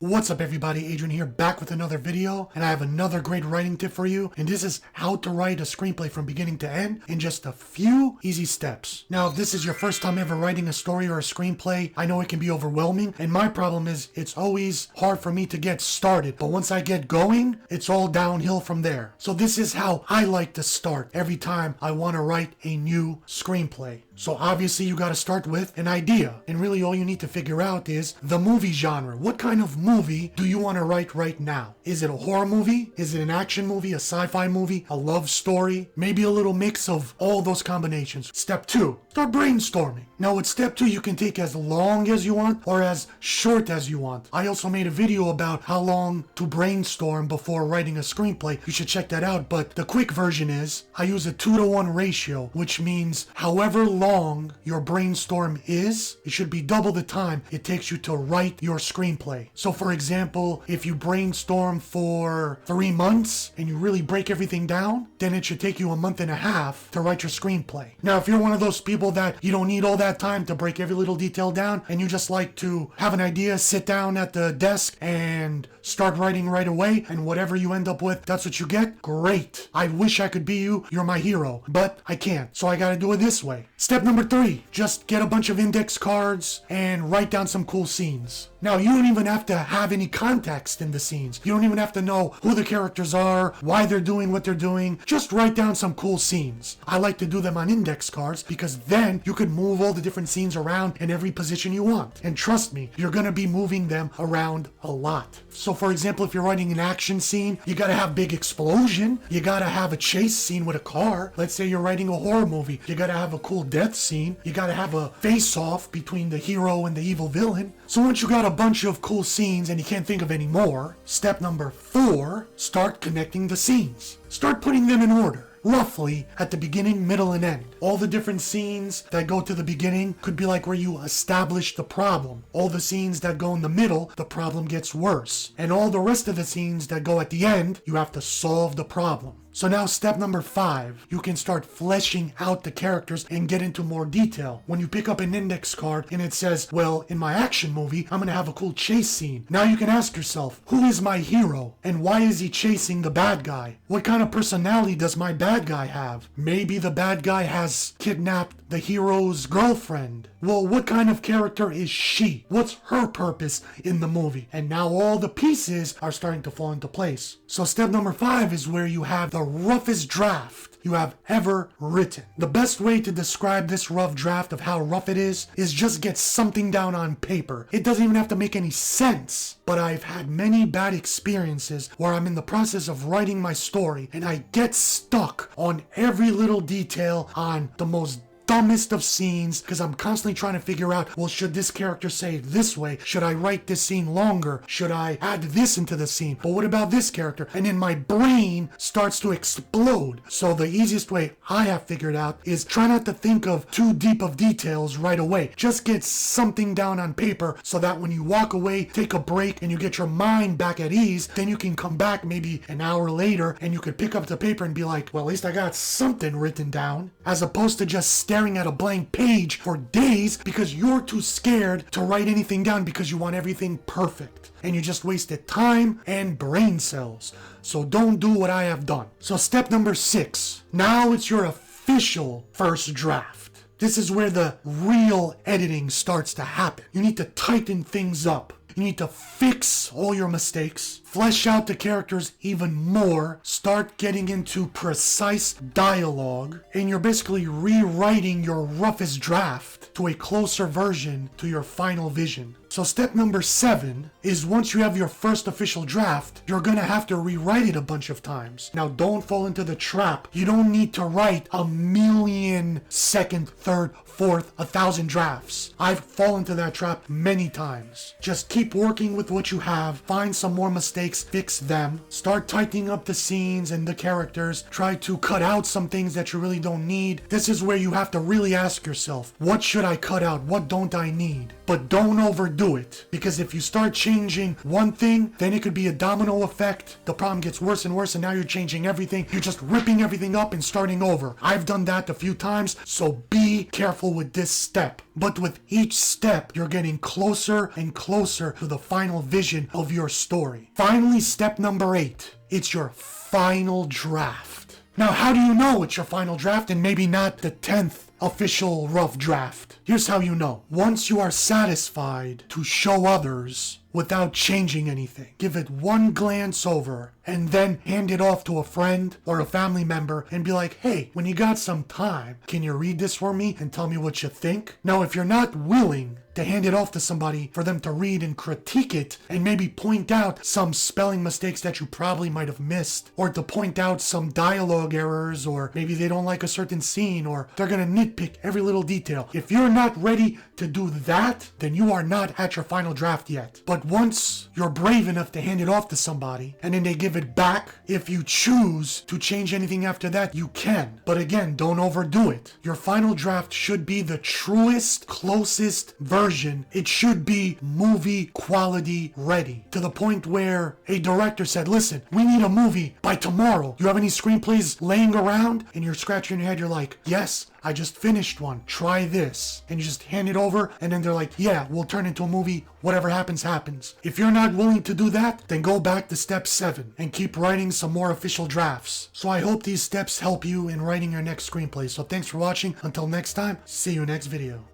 What's up everybody, Adrian here, back with another video, and I have another great writing tip for you, and this is how to write a screenplay from beginning to end in just a few easy steps. Now, if this is your first time ever writing a story or a screenplay, I know it can be overwhelming, and my problem is it's always hard for me to get started, but once I get going, it's all downhill from there. So this is how I like to start every time I want to write a new screenplay. So obviously you got to start with an idea, and really all you need to figure out is the movie genre. What kind of movie do you want to write right now? Is it a horror movie? Is it an action movie? A sci-fi movie? A love story? Maybe a little mix of all those combinations. Step 2, start brainstorming. Now with step 2, you can take as long as you want or as short as you want. I also made a video about how long to brainstorm before writing a screenplay. You should check that out, but the quick version is I use a 2-to-1 ratio, which means however long your brainstorm is, it should be double the time it takes you to write your screenplay. So for example, if you brainstorm for 3 months and you really break everything down, then it should take you a month and a half to write your screenplay. Now if you're one of those people that you don't need all that time to break every little detail down and you just like to have an idea, sit down at the desk and start writing right away, and whatever you end up with, that's what you get, great. I wish I could be you, you're my hero, but I can't, so I gotta do it this way. Step number 3, just get a bunch of index cards and write down some cool scenes. Now you don't even have to have any context in the scenes. You don't even have to know who the characters are, why they're doing what they're doing. Just write down some cool scenes. I like to do them on index cards because then you can move all the different scenes around in every position you want. And trust me, you're gonna be moving them around a lot. So for example, if you're writing an action scene, you gotta have big explosion. You gotta have a chase scene with a car. Let's say you're writing a horror movie. You gotta have a cool death scene. You gotta have a face-off between the hero and the evil villain. So once you got a bunch of cool scenes and you can't think of any more, step number 4, start connecting the scenes. Start putting them in order. Roughly at the beginning, middle, and end. All the different scenes that go to the beginning could be like where you establish the problem. All the scenes that go in the middle, the problem gets worse. And all the rest of the scenes that go at the end, you have to solve the problem. So now step number 5, you can start fleshing out the characters and get into more detail. When you pick up an index card and it says, well, in my action movie, I'm gonna have a cool chase scene. Now you can ask yourself, who is my hero? And why is he chasing the bad guy? What kind of personality does my bad guy have? Maybe the bad guy has kidnapped the hero's girlfriend. Well, what kind of character is she? What's her purpose in the movie? And now all the pieces are starting to fall into place. So step number 5 is where you have the roughest draft you have ever written. The best way to describe this rough draft of how rough it is just get something down on paper. It doesn't even have to make any sense. But I've had many bad experiences where I'm in the process of writing my story and I get stuck on every little detail on the most dumbest of scenes because I'm constantly trying to figure out, well, should this character say it this way? Should I write this scene longer? Should I add this into the scene? But what about this character? And then my brain starts to explode. So the easiest way I have figured out is try not to think of too deep of details right away. Just get something down on paper so that when you walk away, take a break, and you get your mind back at ease, then you can come back maybe an hour later and you could pick up the paper and be like, well, at least I got something written down, as opposed to just staring at a blank page for days because you're too scared to write anything down because you want everything perfect. And you just wasted time and brain cells. So don't do what I have done. So step number 6. Now it's your official first draft. This is where the real editing starts to happen. You need to tighten things up. You need to fix all your mistakes, flesh out the characters even more, start getting into precise dialogue, and you're basically rewriting your roughest draft to a closer version to your final vision. So step number 7 is once you have your first official draft, you're gonna have to rewrite it a bunch of times. Now don't fall into the trap. You don't need to write 1,000,000 second, third, fourth, 1,000 drafts. I've fallen into that trap many times. Just keep working with what you have, find some more mistakes, fix them, start tightening up the scenes and the characters, try to cut out some things that you really don't need. This is where you have to really ask yourself, what should I cut out? What don't I need? But don't overdo overdo it. Because if you start changing one thing, then it could be a domino effect. The problem gets worse and worse, and now you're changing everything. You're just ripping everything up and starting over. I've done that a few times, so be careful with this step. But with each step, you're getting closer and closer to the final vision of your story. Finally, step number 8. It's your final draft. Now, how do you know it's your final draft and maybe not the 10th official rough draft? Here's how you know. Once you are satisfied to show others without changing anything, give it one glance over and then hand it off to a friend or a family member and be like, hey, when you got some time, can you read this for me and tell me what you think? Now, if you're not willing to hand it off to somebody for them to read and critique it and maybe point out some spelling mistakes that you probably might have missed, or to point out some dialogue errors, or maybe they don't like a certain scene, or they're gonna nitpick every little detail. If you're not ready to do that, then you are not at your final draft yet. But once you're brave enough to hand it off to somebody and then they give it back, if you choose to change anything after that, you can. But again, don't overdo it. Your final draft should be the truest, closest version. It should be movie quality ready, to the point where a director said, listen, we need a movie by tomorrow. You have any screenplays laying around? And you're scratching your head, you're like, yes, I just finished one. Try this. And you just hand it over, and then they're like, yeah, we'll turn it into a movie. Whatever happens, happens. If you're not willing to do that, then go back to step 7 and keep writing some more official drafts. So I hope these steps help you in writing your next screenplay. So thanks for watching. Until next time, see you next video.